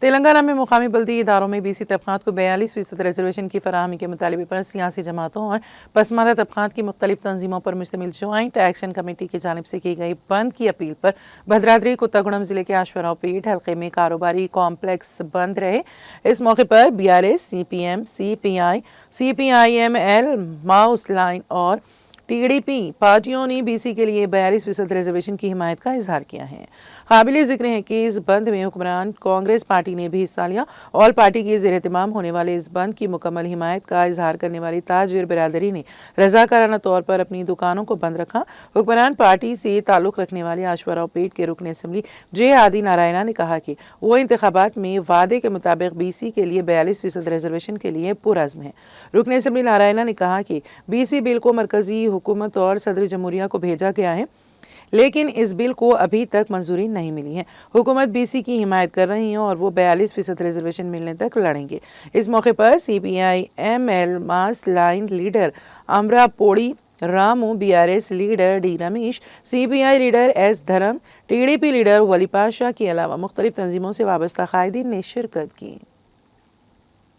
تلنگانہ میں مقامی بلدی اداروں میں BC طبقات کو 42% ریزرویشن کی فراہمی کے مطالبے پر سیاسی جماعتوں اور پسماندہ طبقات کی مختلف تنظیموں پر مشتمل جوائنٹ ایکشن کمیٹی کی جانب سے کی گئی بند کی اپیل پر بھدرادری کتاگوڑم ضلع کے آشوراؤ پیٹ حلقے میں کاروباری کمپلیکس بند رہے۔ اس موقع پر BRS، CPM، CPI، CPIML، mouse line اور TDP پارٹیوں نے BC کے لیے 42% ریزرویشن کی حمایت کا اظہار کیا ہے۔ قابل ذکر ہے کہ اس بند میں حکمران کانگریس پارٹی نے بھی حصہ لیا۔ آل پارٹی کی زیر اہتمام ہونے والے اس بند کی مکمل حمایت کا اظہار کرنے والی تاجر برادری نے رضاکارانہ طور پر اپنی دکانوں کو بند رکھا۔ حکمران پارٹی سے تعلق رکھنے والے آشوراؤ پیٹ کے رکن اسمبلی جے آدی نارائنا نے کہا کہ وہ انتخابات میں وعدے کے مطابق BC کے لیے 42% ریزرویشن کے لیے پرعزم ہے۔ رکن اسمبلی نارائنا نے کہا کہ BC بل کو مرکزی حکومت اور صدر جمہوریہ کو بھیجا گیا ہے، لیکن اس بل کو ابھی تک منظوری نہیں ملی ہے۔ حکومت BC کی حمایت کر رہی ہے اور وہ 42% ریزرویشن ملنے تک لڑیں گے۔ اس موقع پر CPIML ماس لائن لیڈر امرا پوڑی Ramu, BRS leader D Ramesh, CPI leader S Dharam, TDP leader Wali Pasha کے علاوہ مختلف تنظیموں سے وابستہ قائدین نے شرکت کی۔